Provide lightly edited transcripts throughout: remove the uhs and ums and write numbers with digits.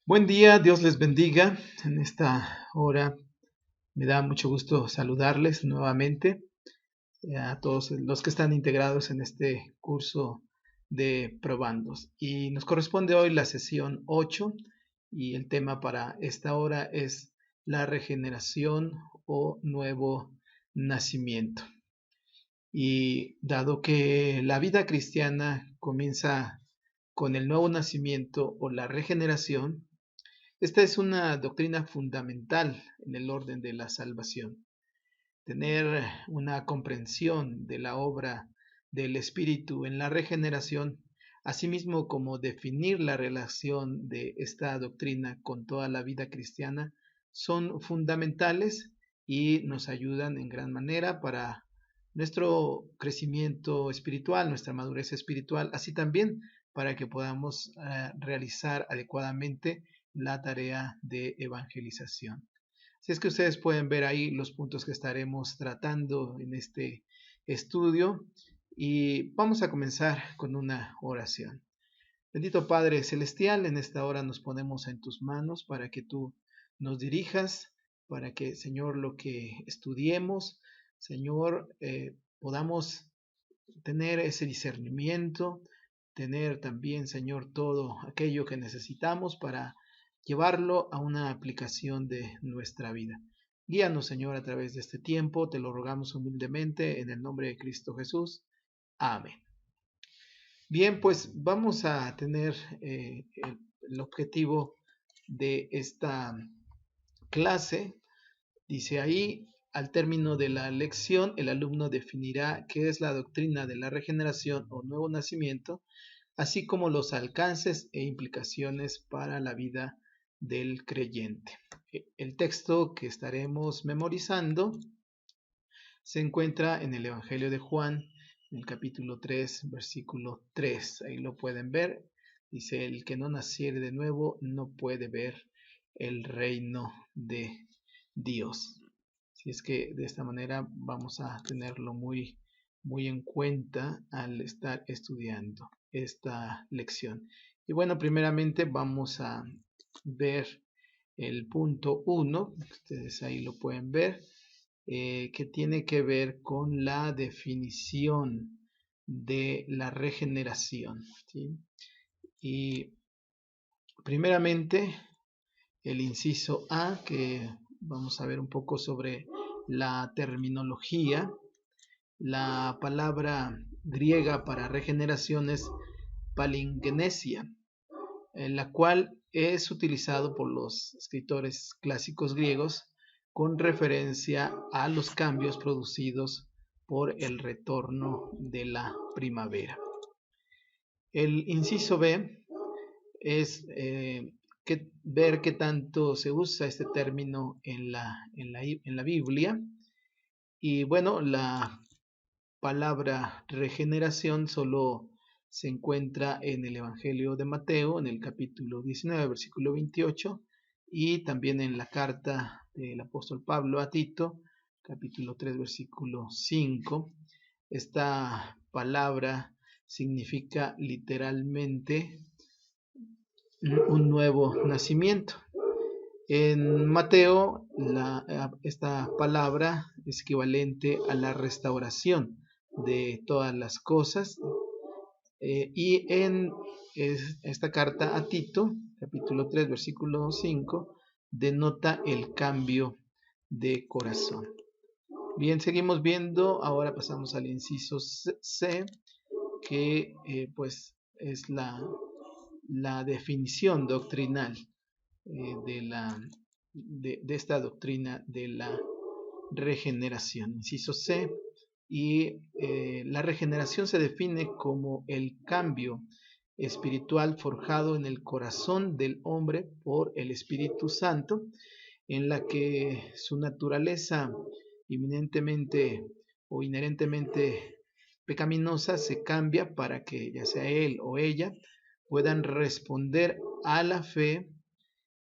Buen día, Dios les bendiga. En esta hora me da mucho gusto saludarles nuevamente a todos los que están integrados en este curso de probandos. Y nos corresponde hoy la sesión 8 y el tema para esta hora es la regeneración o nuevo nacimiento. Y dado que la vida cristiana comienza con el nuevo nacimiento o la regeneración, esta es una doctrina fundamental en el orden de la salvación. Tener una comprensión de la obra del Espíritu en la regeneración, asimismo como definir la relación de esta doctrina con toda la vida cristiana, son fundamentales y nos ayudan en gran manera para nuestro crecimiento espiritual, nuestra madurez espiritual, así también para que podamos realizar adecuadamente la tarea de evangelización. Si es que ustedes pueden ver ahí los puntos que estaremos tratando en este estudio y vamos a comenzar con una oración. Bendito Padre Celestial, en esta hora nos ponemos en tus manos para que tú nos dirijas, para que, Señor, lo que estudiemos, Señor, podamos tener ese discernimiento, tener también, Señor, todo aquello que necesitamos para llevarlo a una aplicación de nuestra vida. Guíanos, Señor, a través de este tiempo, te lo rogamos humildemente en el nombre de Cristo Jesús. Amén. Bien, pues vamos a tener el objetivo de esta clase. Dice ahí, al término de la lección, el alumno definirá qué es la doctrina de la regeneración o nuevo nacimiento, así como los alcances e implicaciones para la vida del creyente. El texto que estaremos memorizando se encuentra en el Evangelio de Juan, en el capítulo 3, versículo 3. Ahí lo pueden ver. Dice, el que no naciere de nuevo no puede ver el reino de Dios. Si es que de esta manera vamos a tenerlo muy en cuenta al estar estudiando esta lección. Y bueno, primeramente vamos a ver el punto 1, ustedes ahí lo pueden ver, que tiene que ver con la definición de la regeneración, ¿sí? Y primeramente el inciso A, que vamos a ver un poco sobre la terminología. La palabra griega para regeneración es palingenesia, en la cual es utilizado por los escritores clásicos griegos con referencia a los cambios producidos por el retorno de la primavera. El inciso B es ver qué tanto se usa este término en la Biblia. Y bueno, la palabra regeneración solo se encuentra en el Evangelio de Mateo, en el capítulo 19, versículo 28, y también en la carta del apóstol Pablo a Tito, capítulo 3, versículo 5. Esta palabra significa literalmente un nuevo nacimiento. En Mateo, esta palabra es equivalente a la restauración de todas las cosas. Y en esta carta a Tito, capítulo 3, versículo 5, denota el cambio de corazón. Bien, seguimos viendo, ahora pasamos al inciso C, que pues es la definición doctrinal de esta doctrina de la regeneración. Inciso C, y la regeneración se define como el cambio espiritual forjado en el corazón del hombre por el Espíritu Santo, en la que su naturaleza inminentemente o inherentemente pecaminosa se cambia para que ya sea él o ella puedan responder a la fe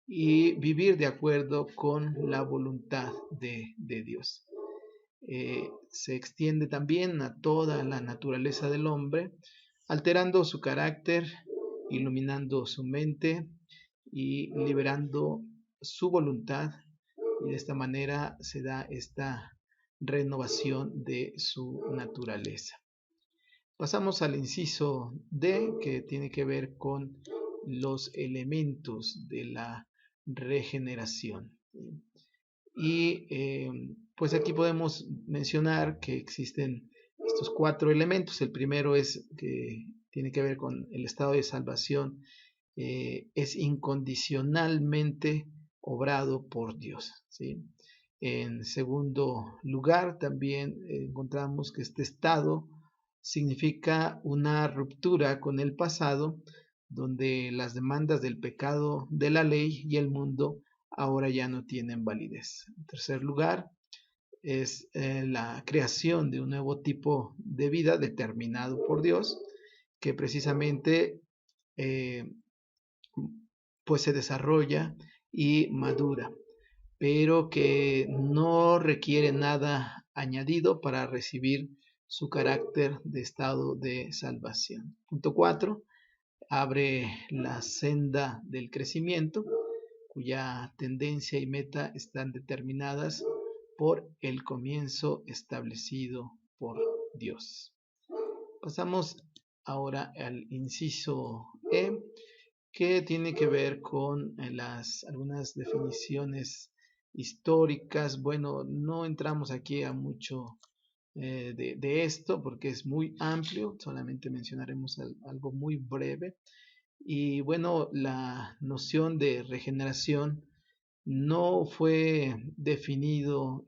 y vivir de acuerdo con la voluntad de Dios. Se extiende también a toda la naturaleza del hombre, alterando su carácter, iluminando su mente y liberando su voluntad, y de esta manera se da esta renovación de su naturaleza. Pasamos al inciso D, que tiene que ver con los elementos de la regeneración. Y pues aquí podemos mencionar que existen estos 4 elementos. El primero es que tiene que ver con el estado de salvación. Es incondicionalmente obrado por Dios, ¿sí? En segundo lugar, también encontramos que este estado significa una ruptura con el pasado, donde las demandas del pecado de la ley y el mundo ahora ya no tienen validez. En tercer lugar, es la creación de un nuevo tipo de vida determinado por Dios, que precisamente pues se desarrolla y madura, pero que no requiere nada añadido para recibir su carácter de estado de salvación. Punto 4. Abre la senda del crecimiento, cuya tendencia y meta están determinadas por el comienzo establecido por Dios. Pasamos ahora al inciso E, que tiene que ver con algunas definiciones históricas. Bueno, no entramos aquí a mucho de esto porque es muy amplio, solamente mencionaremos algo muy breve. Y bueno, la noción de regeneración no fue definido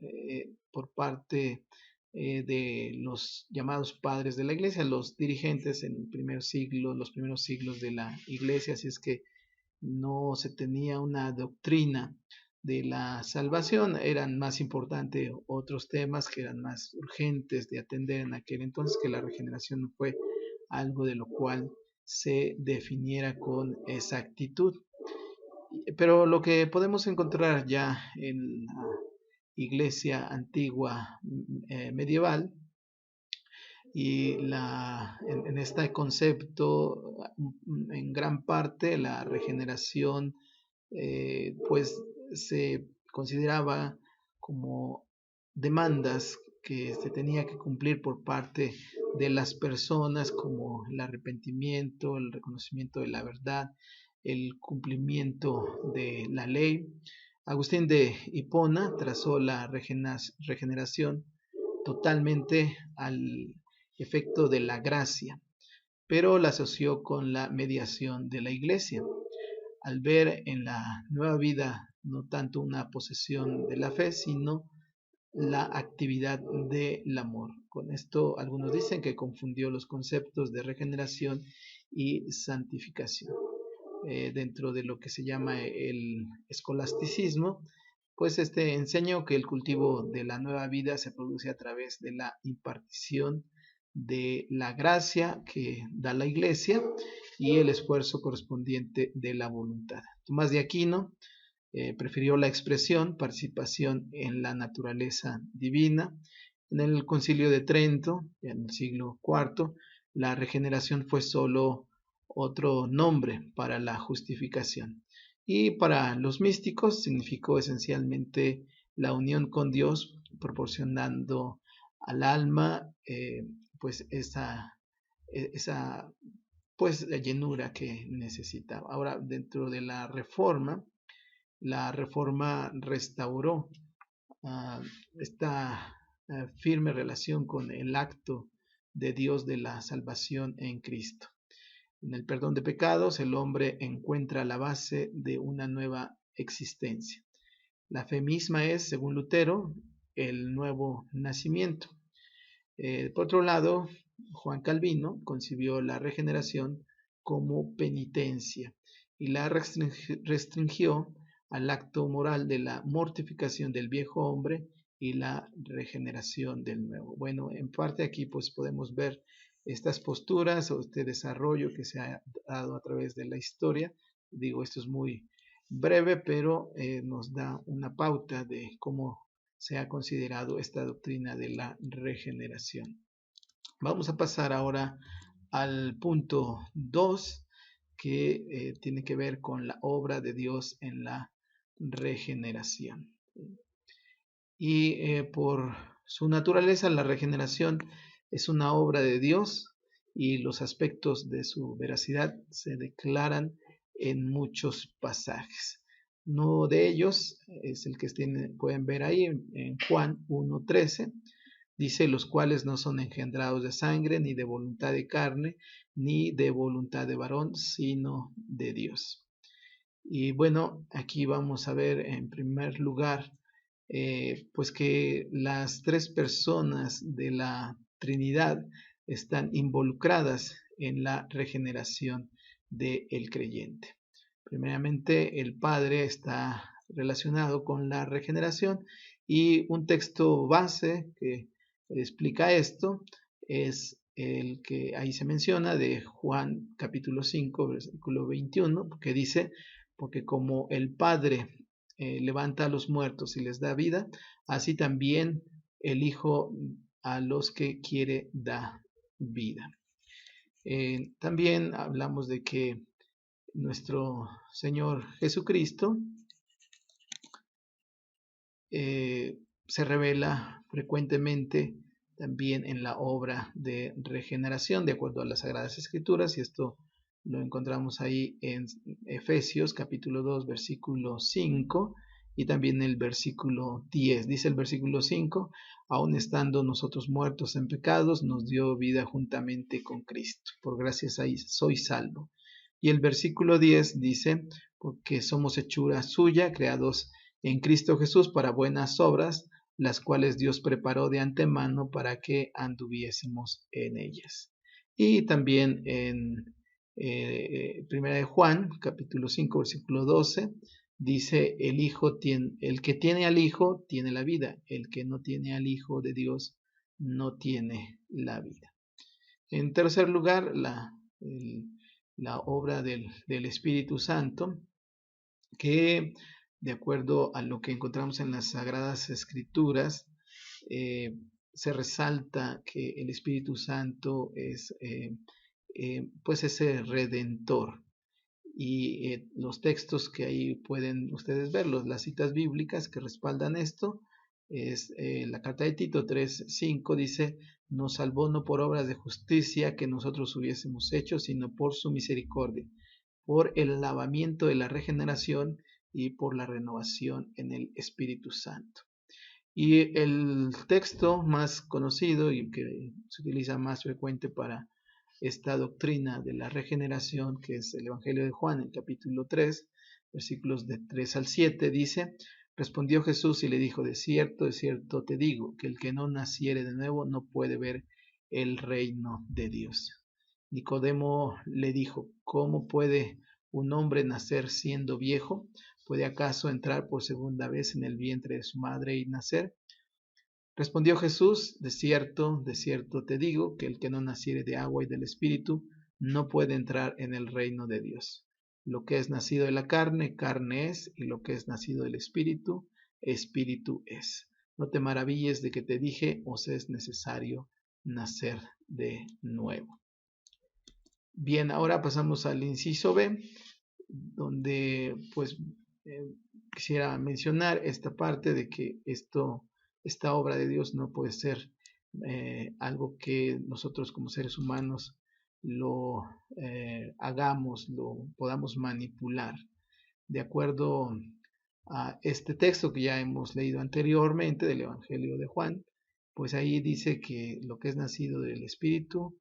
por parte de los llamados padres de la iglesia, los dirigentes en el primer siglo, los primeros siglos de la iglesia, así es que no se tenía una doctrina de la salvación, eran más importantes otros temas que eran más urgentes de atender en aquel entonces, que la regeneración no fue algo de lo cual se definiera con exactitud. Pero lo que podemos encontrar ya en la iglesia antigua medieval y en este concepto, en gran parte la regeneración pues se consideraba como demandas que se tenía que cumplir por parte de las personas, como el arrepentimiento, el reconocimiento de la verdad, el cumplimiento de la ley. Agustín de Hipona trazó la regeneración totalmente al efecto de la gracia, pero la asoció con la mediación de la iglesia, al ver en la nueva vida no tanto una posesión de la fe, sino la actividad del amor. Con esto algunos dicen que confundió los conceptos de regeneración y santificación. Dentro de lo que se llama el escolasticismo, pues este enseñó que el cultivo de la nueva vida se produce a través de la impartición de la gracia que da la iglesia y el esfuerzo correspondiente de la voluntad. Tomás de Aquino prefirió la expresión participación en la naturaleza divina. En el Concilio de Trento, en el siglo IV, la regeneración fue solo otro nombre para la justificación. Y para los místicos significó esencialmente la unión con Dios, proporcionando al alma pues esa pues la llenura que necesitaba. Ahora, dentro de la Reforma restauró esta firme relación con el acto de Dios de la salvación en Cristo. En el perdón de pecados, el hombre encuentra la base de una nueva existencia. La fe misma es, según Lutero, el nuevo nacimiento. Por otro lado, Juan Calvino concibió la regeneración como penitencia y la restringió al acto moral de la mortificación del viejo hombre y la regeneración del nuevo. Bueno, en parte aquí pues podemos ver estas posturas o este desarrollo que se ha dado a través de la historia. Digo, esto es muy breve, pero nos da una pauta de cómo se ha considerado esta doctrina de la regeneración. Vamos a pasar ahora al punto 2, que tiene que ver con la obra de Dios en la regeneración. Y por su naturaleza, la regeneración es una obra de Dios y los aspectos de su veracidad se declaran en muchos pasajes. Uno de ellos es el que pueden ver ahí en Juan 1:13. Dice: los cuales no son engendrados de sangre, ni de voluntad de carne, ni de voluntad de varón, sino de Dios. Y bueno, aquí vamos a ver en primer lugar pues que las tres personas de la Trinidad están involucradas en la regeneración del creyente. Primeramente, el Padre está relacionado con la regeneración, y un texto base que explica esto es el que ahí se menciona de Juan capítulo 5, versículo 21, que dice: porque como el Padre levanta a los muertos y les da vida, así también el Hijo a los que quiere da vida. También hablamos de que nuestro Señor Jesucristo se revela frecuentemente también en la obra de regeneración, de acuerdo a las Sagradas Escrituras, y esto lo encontramos ahí en Efesios capítulo 2, versículo 5, y también el versículo 10. Dice el versículo 5: aun estando nosotros muertos en pecados, nos dio vida juntamente con Cristo. Por gracia soy salvo. Y el versículo 10 dice: porque somos hechura suya, creados en Cristo Jesús para buenas obras, las cuales Dios preparó de antemano para que anduviésemos en ellas. Y también en Primera de Juan, capítulo 5, versículo 12, dice: el que tiene al Hijo tiene la vida, el que no tiene al Hijo de Dios no tiene la vida. En tercer lugar, la obra del Espíritu Santo, que de acuerdo a lo que encontramos en las Sagradas Escrituras, se resalta que el Espíritu Santo es pues ese redentor. Y los textos que ahí pueden ustedes verlos, las citas bíblicas que respaldan esto, es la carta de Tito 3:5, dice: nos salvó no por obras de justicia que nosotros hubiésemos hecho, sino por su misericordia, por el lavamiento de la regeneración y por la renovación en el Espíritu Santo. Y el texto más conocido y que se utiliza más frecuente para esta doctrina de la regeneración, que es el Evangelio de Juan, en capítulo 3, versículos de 3 al 7, dice: respondió Jesús y le dijo: de cierto te digo, que el que no naciere de nuevo no puede ver el reino de Dios. Nicodemo le dijo: ¿cómo puede un hombre nacer siendo viejo? ¿Puede acaso entrar por segunda vez en el vientre de su madre y nacer? Respondió Jesús: de cierto te digo, que el que no naciere de agua y del Espíritu no puede entrar en el reino de Dios. Lo que es nacido de la carne, carne es, y lo que es nacido del Espíritu, Espíritu es. No te maravilles de que te dije: os es necesario nacer de nuevo. Bien, ahora pasamos al inciso B, donde pues quisiera mencionar esta parte de que esta obra de Dios no puede ser algo que nosotros como seres humanos lo hagamos, lo podamos manipular. De acuerdo a este texto que ya hemos leído anteriormente del Evangelio de Juan, pues ahí dice que lo que es nacido del Espíritu,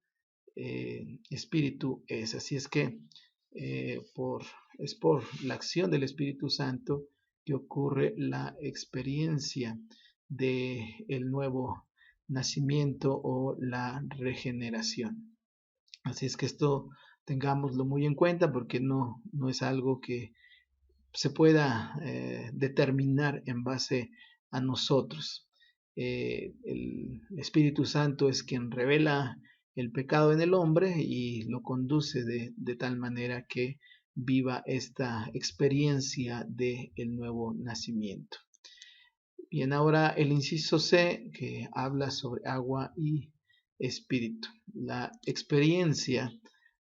Espíritu es. Así es que es por la acción del Espíritu Santo que ocurre la experiencia del nuevo nacimiento o la regeneración. Así es que esto tengámoslo muy en cuenta, porque no es algo que se pueda determinar en base a nosotros. El Espíritu Santo es quien revela el pecado en el hombre y lo conduce de tal manera que viva esta experiencia del nuevo nacimiento. Bien, ahora el inciso C, que habla sobre agua y espíritu. La experiencia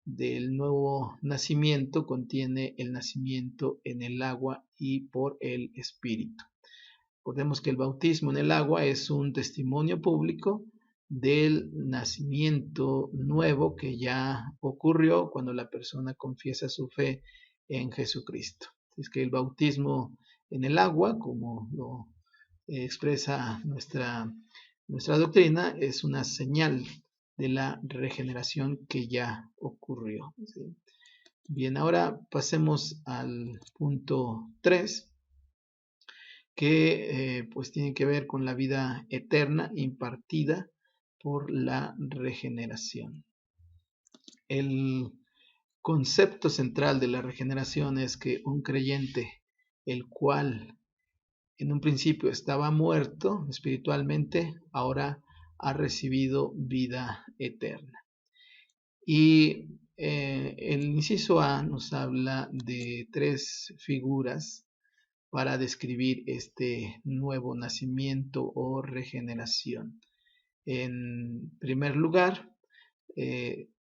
del nuevo nacimiento contiene el nacimiento en el agua y por el Espíritu. Recordemos que el bautismo en el agua es un testimonio público del nacimiento nuevo que ya ocurrió cuando la persona confiesa su fe en Jesucristo. Es que el bautismo en el agua, como lo expresa nuestra doctrina, es una señal de la regeneración que ya ocurrió. ¿Sí? Bien, ahora pasemos al punto 3, que pues tiene que ver con la vida eterna impartida por la regeneración. El concepto central de la regeneración es que un creyente, el cual en un principio estaba muerto espiritualmente, ahora ha recibido vida eterna. Y el inciso A nos habla de 3 figuras para describir este nuevo nacimiento o regeneración. En primer lugar,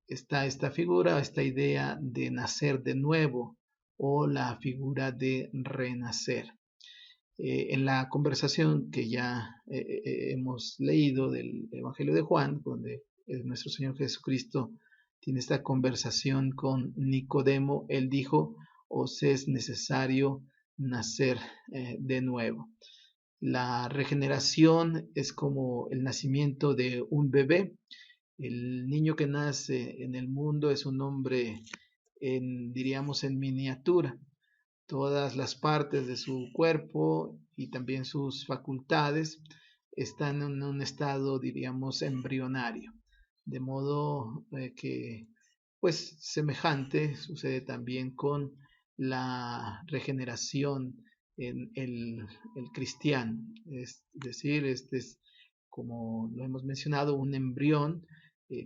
está esta figura, esta idea de nacer de nuevo o la figura de renacer. En la conversación que ya hemos leído del Evangelio de Juan, donde nuestro Señor Jesucristo tiene esta conversación con Nicodemo, él dijo: os es necesario nacer de nuevo. La regeneración es como el nacimiento de un bebé. El niño que nace en el mundo es un hombre, diríamos, en miniatura. Todas las partes de su cuerpo y también sus facultades están en un estado, diríamos, embrionario. De modo que, pues, semejante sucede también con la regeneración en el cristiano. Es decir, este es, como lo hemos mencionado, un embrión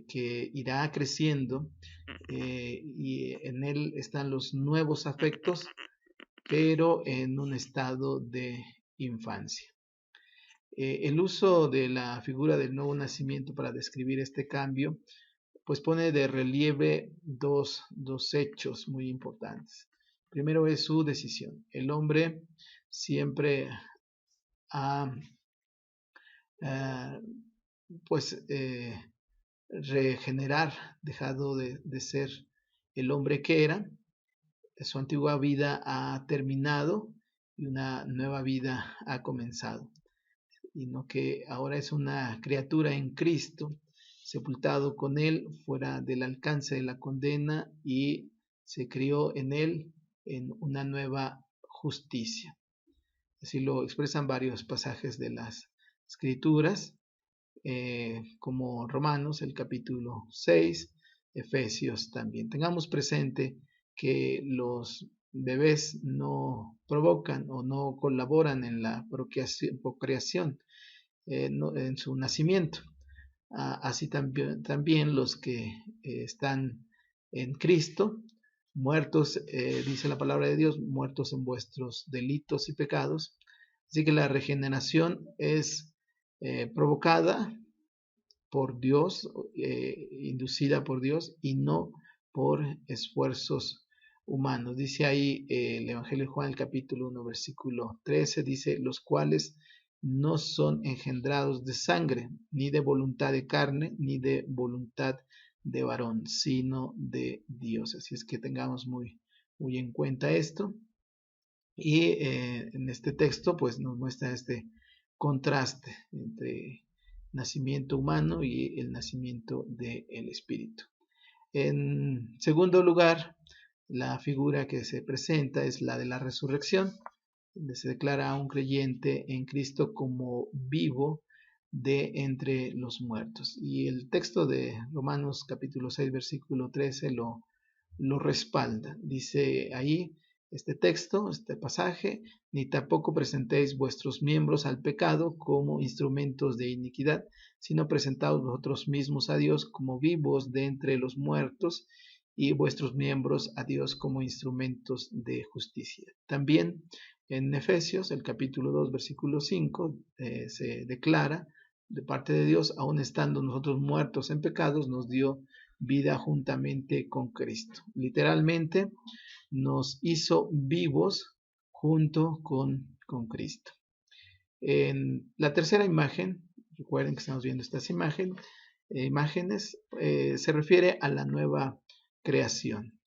que irá creciendo y en él están los nuevos afectos, pero en un estado de infancia. El uso de la figura del nuevo nacimiento para describir este cambio, pues pone de relieve dos hechos muy importantes. Primero es su decisión. El hombre siempre ha dejado de ser el hombre que era. Su antigua vida ha terminado y una nueva vida ha comenzado, y no que ahora es una criatura en Cristo, sepultado con Él fuera del alcance de la condena, y se crió en Él en una nueva justicia. Así lo expresan varios pasajes de las Escrituras, como Romanos, el capítulo 6, Efesios también. Tengamos presente que los bebés no provocan o no colaboran en la procreación en su nacimiento. Así también los que están en Cristo, muertos, dice la palabra de Dios, muertos en vuestros delitos y pecados. Así que la regeneración es provocada por Dios, inducida por Dios, y no por esfuerzos humanos. Dice ahí el Evangelio de Juan, el capítulo 1, versículo 13, dice: los cuales no son engendrados de sangre, ni de voluntad de carne, ni de voluntad de varón, sino de Dios. Así es que tengamos muy en cuenta esto. Y en este texto pues nos muestra este contraste entre nacimiento humano y el nacimiento del Espíritu. En segundo lugar, la figura que se presenta es la de la resurrección, donde se declara a un creyente en Cristo como vivo de entre los muertos. Y el texto de Romanos capítulo 6, versículo 13 lo respalda. Dice ahí este texto, este pasaje: ni tampoco presentéis vuestros miembros al pecado como instrumentos de iniquidad, sino presentaos vosotros mismos a Dios como vivos de entre los muertos, y vuestros miembros a Dios como instrumentos de justicia. También en Efesios, el capítulo 2, versículo 5, se declara de parte de Dios: aun estando nosotros muertos en pecados, nos dio vida juntamente con Cristo. Literalmente nos hizo vivos junto con Cristo. En la tercera imagen, recuerden que estamos viendo estas imágenes, se refiere a la nueva creación.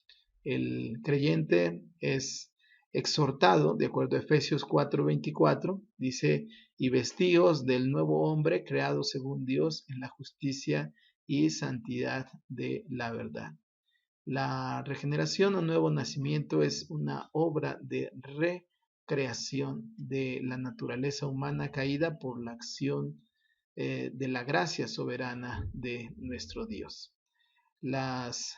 El creyente es exhortado, de acuerdo a Efesios 4:24, dice, y vestíos del nuevo hombre creado según Dios en la justicia y santidad de la verdad. La regeneración o nuevo nacimiento es una obra de recreación de la naturaleza humana caída por la acción de la gracia soberana de nuestro Dios. Las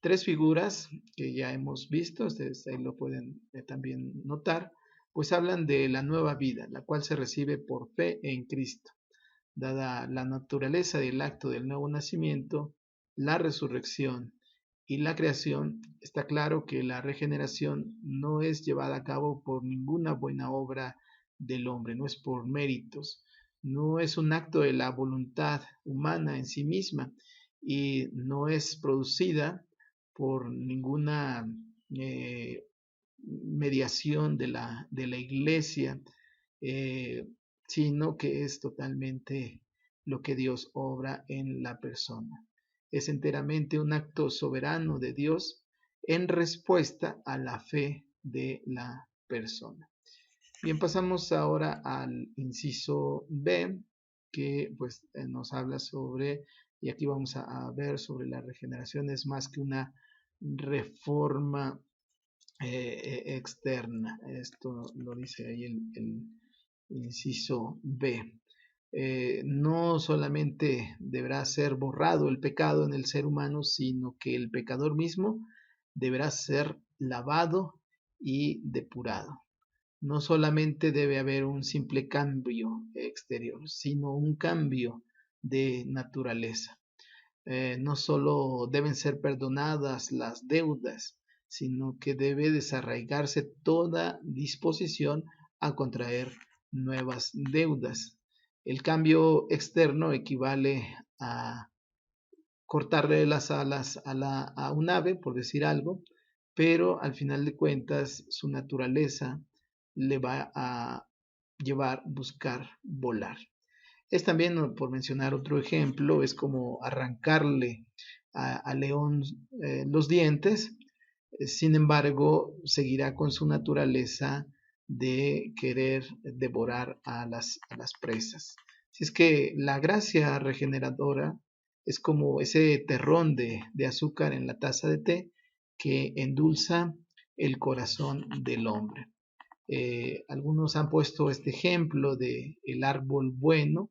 tres figuras que ya hemos visto, ustedes ahí lo pueden también notar, pues hablan de la nueva vida, la cual se recibe por fe en Cristo. Dada la naturaleza del acto del nuevo nacimiento, la resurrección y la creación, está claro que la regeneración no es llevada a cabo por ninguna buena obra del hombre, no es por méritos, no es un acto de la voluntad humana en sí misma y no es producida por ninguna mediación de la iglesia, sino que es totalmente lo que Dios obra en la persona. Es enteramente un acto soberano de Dios en respuesta a la fe de la persona. Bien, pasamos ahora al inciso B, que pues nos habla sobre, y aquí vamos a ver sobre la regeneración, es más que una reforma externa. Esto lo dice ahí el inciso B. No solamente deberá ser borrado el pecado en el ser humano, sino que el pecador mismo deberá ser lavado y depurado. No solamente debe haber un simple cambio exterior, sino un cambio de naturaleza. No solo deben ser perdonadas las deudas, sino que debe desarraigarse toda disposición a contraer nuevas deudas. El cambio externo equivale a cortarle las alas a un ave, por decir algo, pero al final de cuentas su naturaleza le va a llevar a buscar volar. Es también, por mencionar otro ejemplo, es como arrancarle al león los dientes, sin embargo, seguirá con su naturaleza de querer devorar a las presas. Si es que la gracia regeneradora es como ese terrón de azúcar en la taza de té que endulza el corazón del hombre. Algunos han puesto este ejemplo de el árbol bueno,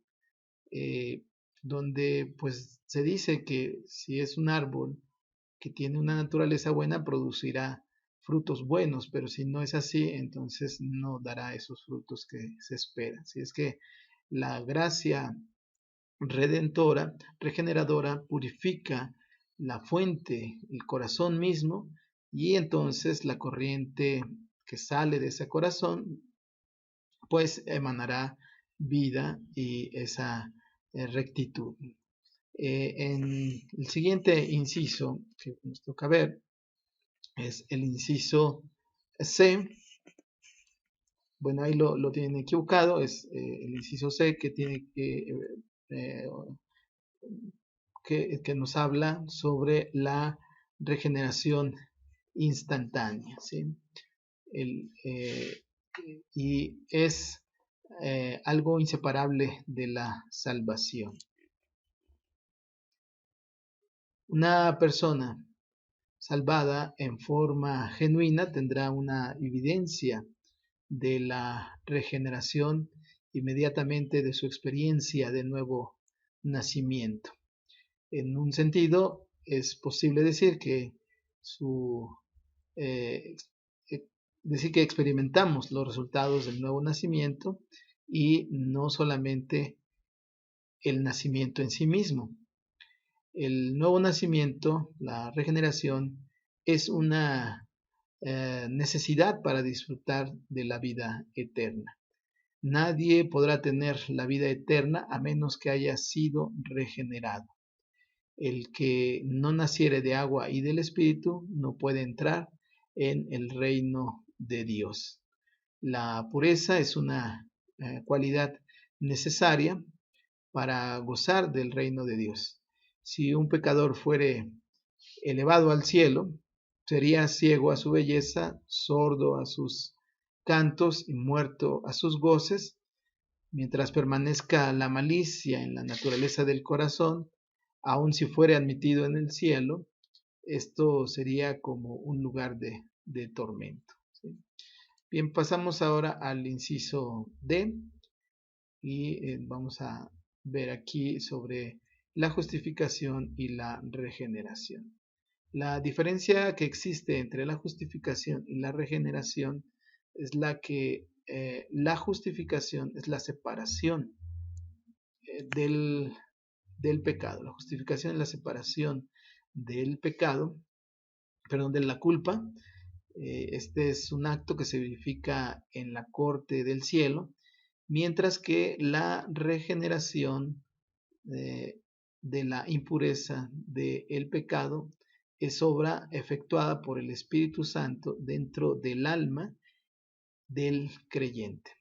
eh, donde pues se dice que si es un árbol que tiene una naturaleza buena, producirá frutos buenos, pero si no es así, entonces no dará esos frutos que se esperan. Si es que la gracia redentora, regeneradora, purifica la fuente, el corazón mismo, y entonces la corriente que sale de ese corazón, pues emanará vida y esa rectitud. En el siguiente inciso que nos toca ver es el inciso C. Bueno, ahí lo tienen equivocado, es el inciso C que tiene eh, que nos habla sobre la regeneración instantánea, ¿sí? Y es algo inseparable de la salvación. Una persona salvada en forma genuina tendrá una evidencia de la regeneración inmediatamente de su experiencia de nuevo nacimiento. En un sentido, es posible decir que eh, decir que experimentamos los resultados del nuevo nacimiento y no solamente el nacimiento en sí mismo. El nuevo nacimiento, la regeneración, es una necesidad para disfrutar de la vida eterna. Nadie podrá tener la vida eterna a menos que haya sido regenerado. el que no naciere de agua y del Espíritu no puede entrar en el reino de Dios. La pureza es una cualidad necesaria para gozar del reino de Dios. Si un pecador fuere elevado al cielo, sería ciego a su belleza, sordo a sus cantos y muerto a sus goces. Mientras permanezca la malicia en la naturaleza del corazón, aun si fuere admitido en el cielo, esto sería como un lugar de tormento. ¿Sí? Bien, pasamos ahora al inciso D y vamos a ver aquí sobre la justificación y la regeneración. La diferencia que existe entre la justificación y la regeneración es la que la justificación es la separación del pecado. La justificación es la separación del pecado, perdón, de la culpa. Este es un acto que se verifica en la corte del cielo, mientras que la regeneración de la impureza del pecado es obra efectuada por el Espíritu Santo dentro del alma del creyente.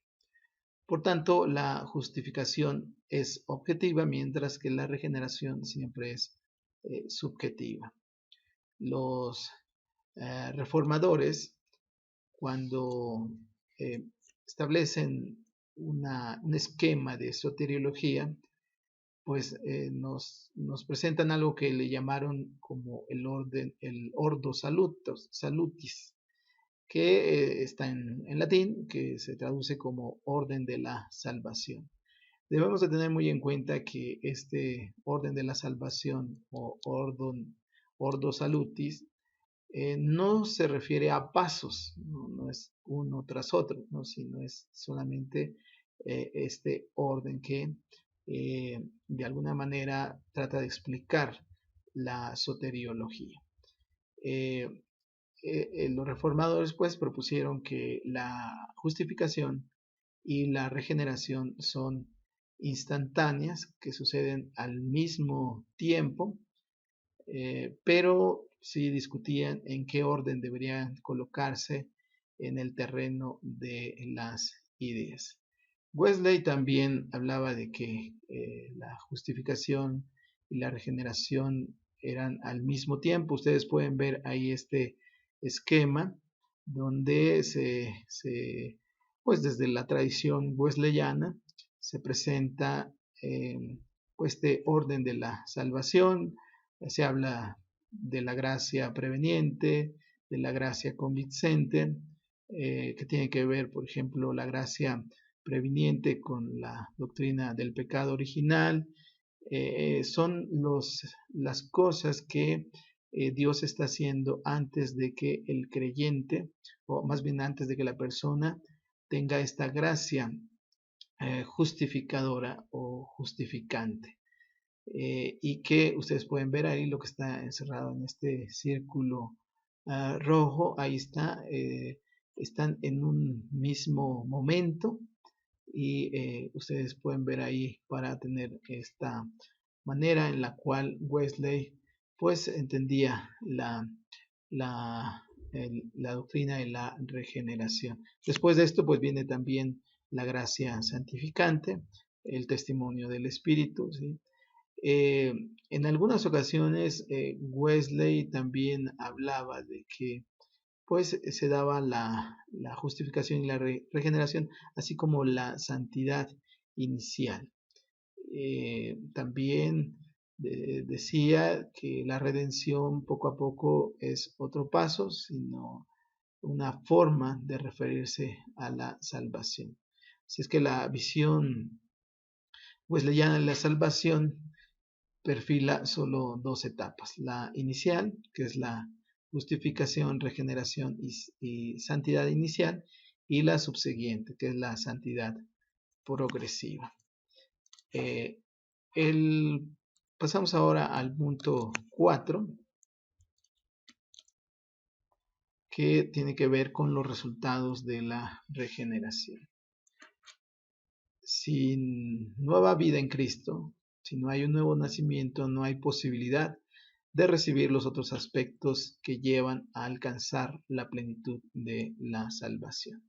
Por tanto, la justificación es objetiva, mientras que la regeneración siempre es subjetiva. Los reformadores, cuando establecen un esquema de soteriología, pues nos presentan algo que le llamaron como el ordo salutis, que está en latín, que se traduce como orden de la salvación. Debemos de tener muy en cuenta que este orden de la salvación o ordo salutis no se refiere a pasos, no es uno tras otro, ¿no? Sino es solamente este orden que de alguna manera trata de explicar la soteriología. Los reformadores pues propusieron que la justificación y la regeneración son instantáneas, que suceden al mismo tiempo, pero sí discutían en qué orden deberían colocarse en el terreno de las ideas. Wesley también hablaba de que la justificación y la regeneración eran al mismo tiempo. Ustedes pueden ver ahí este esquema donde pues desde la tradición wesleyana se presenta pues este orden de la salvación. Se habla de la gracia preveniente, de la gracia convincente, que tiene que ver, por ejemplo, la gracia previniente con la doctrina del pecado original. Son las cosas que Dios está haciendo antes de que el creyente, o más bien antes de que la persona tenga esta gracia justificadora o justificante. Y que ustedes pueden ver ahí lo que está encerrado en este círculo rojo, ahí está, están en un mismo momento y ustedes pueden ver ahí para tener esta manera en la cual Wesley pues entendía la doctrina de la regeneración. Después de esto pues viene también la gracia santificante, el testimonio del Espíritu, ¿sí? En algunas ocasiones Wesley también hablaba de que pues se daba la justificación y la regeneración, así como la santidad inicial. También decía que la redención poco a poco es otro paso, sino una forma de referirse a la salvación. Así es que la visión wesleyana de la salvación perfila solo dos etapas: la inicial, que es la justificación, regeneración y santidad inicial, y la subsiguiente, que es la santidad progresiva. Pasamos ahora al punto 4, que tiene que ver con los resultados de la regeneración. Sin nueva vida en Cristo, Si no hay un nuevo nacimiento, no hay posibilidad de recibir los otros aspectos que llevan a alcanzar la plenitud de la salvación.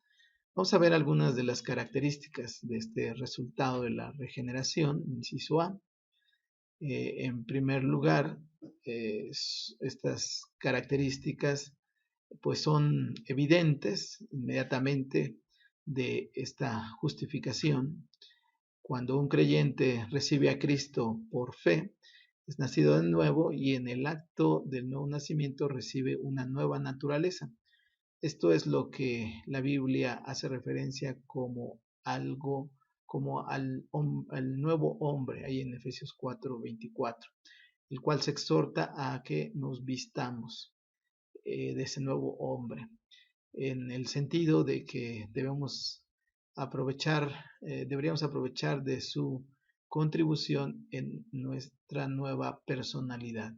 Vamos a ver algunas de las características de este resultado de la regeneración, inciso A. En primer lugar, estas características pues son evidentes inmediatamente de esta justificación. Cuando un creyente recibe a Cristo por fe, es nacido de nuevo y en el acto del nuevo nacimiento recibe una nueva naturaleza. Esto es lo que la Biblia hace referencia como algo, como al nuevo hombre, ahí en Efesios 4:24, el cual se exhorta a que nos vistamos de ese nuevo hombre, en el sentido de que deberíamos aprovechar de su contribución en nuestra nueva personalidad.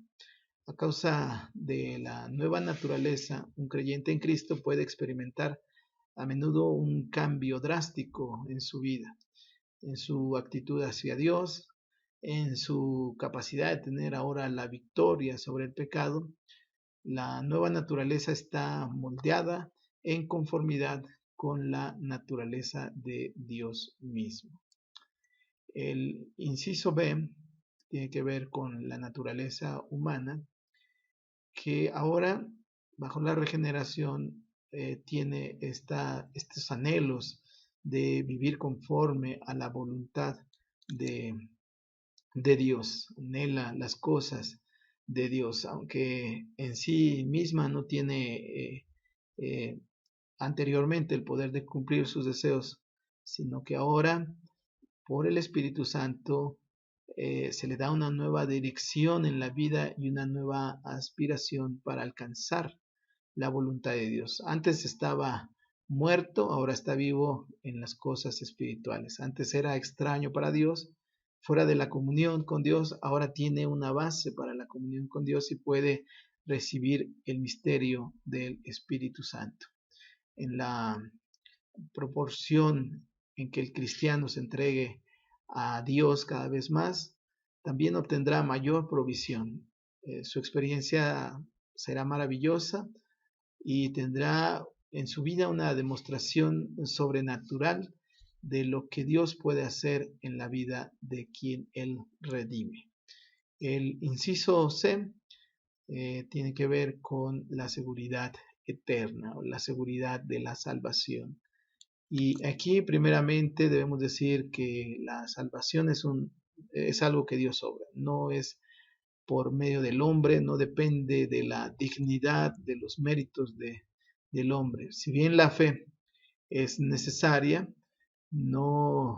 A causa de la nueva naturaleza, un creyente en Cristo puede experimentar a menudo un cambio drástico en su vida, en su actitud hacia Dios, en su capacidad de tener ahora la victoria sobre el pecado. La nueva naturaleza está moldeada en conformidad con la naturaleza de Dios mismo. El inciso B tiene que ver con la naturaleza humana, que ahora, bajo la regeneración, tiene estos anhelos de vivir conforme a la voluntad de Dios, anhela las cosas de Dios, aunque en sí misma no tiene anteriormente el poder de cumplir sus deseos, sino que ahora, por el Espíritu Santo, se le da una nueva dirección en la vida y una nueva aspiración para alcanzar la voluntad de Dios. Antes estaba muerto, ahora está vivo en las cosas espirituales. Antes era extraño para Dios, fuera de la comunión con Dios, ahora tiene una base para la comunión con Dios y puede recibir el misterio del Espíritu Santo. En la proporción en que el cristiano se entregue a Dios cada vez más, también obtendrá mayor provisión. Su experiencia será maravillosa y tendrá en su vida una demostración sobrenatural de lo que Dios puede hacer en la vida de quien Él redime. El inciso C tiene que ver con la seguridad eterna o la seguridad de la salvación. Y aquí primeramente debemos decir que la salvación es algo que Dios obra, no es por medio del hombre, no depende de la dignidad, de los méritos del hombre. Si bien la fe es necesaria, no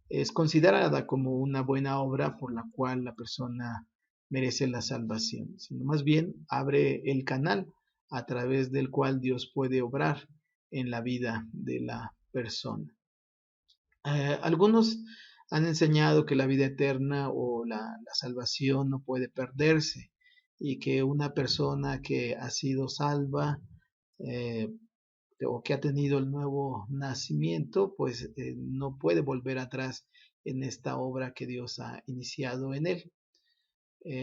es considerada como una buena obra por la cual la persona merece la salvación, sino más bien abre el canal a través del cual Dios puede obrar en la vida de la persona. Algunos han enseñado que la vida eterna o la salvación no puede perderse y que una persona que ha sido salva o que ha tenido el nuevo nacimiento, pues no puede volver atrás en esta obra que Dios ha iniciado en él.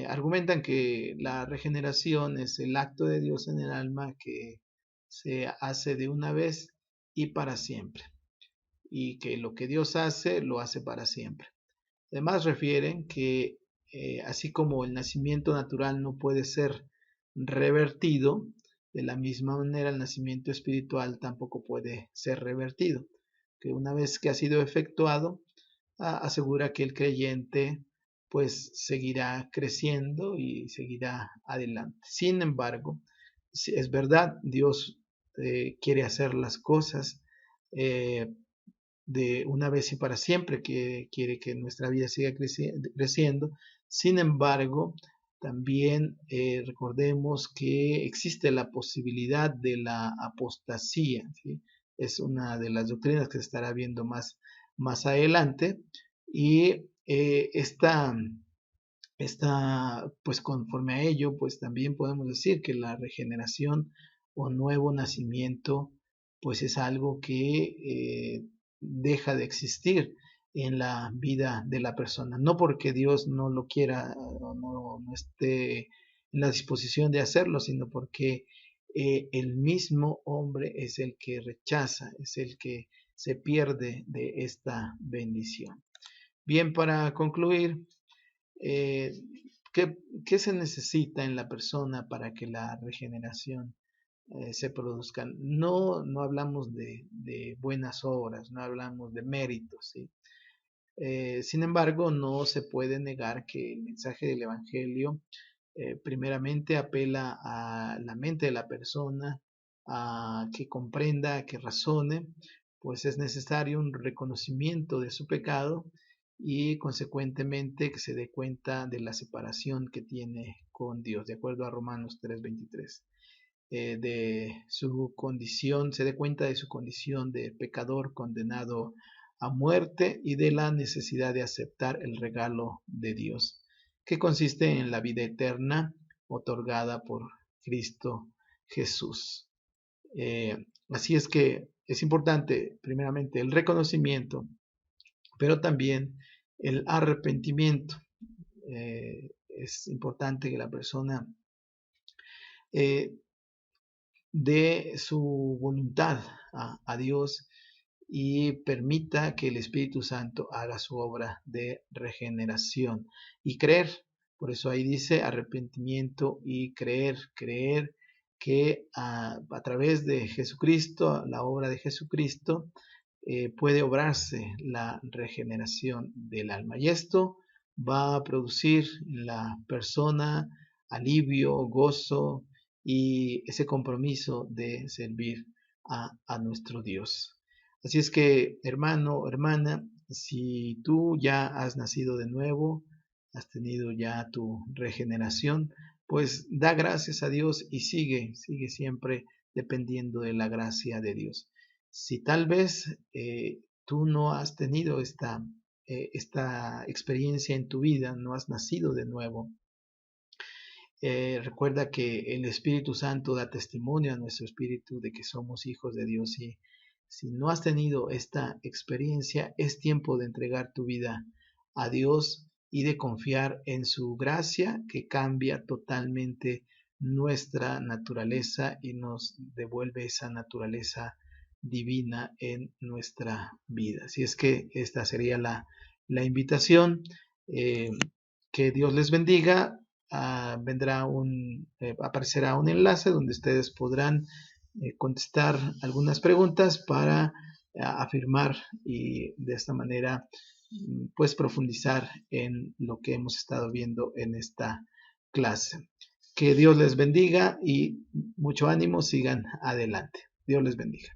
Argumentan que la regeneración es el acto de Dios en el alma que se hace de una vez y para siempre, y que lo que Dios hace, lo hace para siempre. Además refieren que así como el nacimiento natural no puede ser revertido, de la misma manera el nacimiento espiritual tampoco puede ser revertido, que una vez que ha sido efectuado, asegura que el creyente pues seguirá creciendo y seguirá adelante. Sin embargo, es verdad, Dios quiere hacer las cosas de una vez y para siempre, que quiere que nuestra vida siga creciendo. Sin embargo, también recordemos que existe la posibilidad de la apostasía, ¿sí? Es una de las doctrinas que se estará viendo más adelante, y esta, pues conforme a ello, pues también podemos decir que la regeneración o nuevo nacimiento, pues es algo que deja de existir en la vida de la persona. No porque Dios no lo quiera o no esté en la disposición de hacerlo, sino porque el mismo hombre es el que rechaza, es el que se pierde de esta bendición. Bien, para concluir, eh, ¿qué se necesita en la persona para que la regeneración se produzca? No hablamos de buenas obras, no hablamos de méritos, ¿sí? Sin embargo, no se puede negar que el mensaje del Evangelio primeramente apela a la mente de la persona, a que comprenda, a que razone, pues es necesario un reconocimiento de su pecado y consecuentemente que se dé cuenta de la separación que tiene con Dios, de acuerdo a Romanos 3:23. De su condición, se dé cuenta de su condición de pecador condenado a muerte y de la necesidad de aceptar el regalo de Dios, que consiste en la vida eterna otorgada por Cristo Jesús. Así es que es importante, primeramente, el reconocimiento, pero también el arrepentimiento. Es importante que la persona dé su voluntad a Dios y permita que el Espíritu Santo haga su obra de regeneración y creer. Por eso ahí dice arrepentimiento y creer que a través de Jesucristo, la obra de Jesucristo, puede obrarse la regeneración del alma. Y esto va a producir en la persona alivio, gozo y ese compromiso de servir a nuestro Dios. Así es que, hermano, hermana, si tú ya has nacido de nuevo, has tenido ya tu regeneración, pues da gracias a Dios y sigue siempre dependiendo de la gracia de Dios. Si tal vez tú no has tenido esta experiencia en tu vida, no has nacido de nuevo, recuerda que el Espíritu Santo da testimonio a nuestro espíritu de que somos hijos de Dios y si no has tenido esta experiencia, es tiempo de entregar tu vida a Dios y de confiar en su gracia que cambia totalmente nuestra naturaleza y nos devuelve esa naturaleza divina en nuestra vida. Así es que esta sería la invitación. Que Dios les bendiga. Aparecerá un enlace donde ustedes podrán contestar algunas preguntas para afirmar y de esta manera pues profundizar en lo que hemos estado viendo en esta clase. Que Dios les bendiga y mucho ánimo, sigan adelante. Dios les bendiga.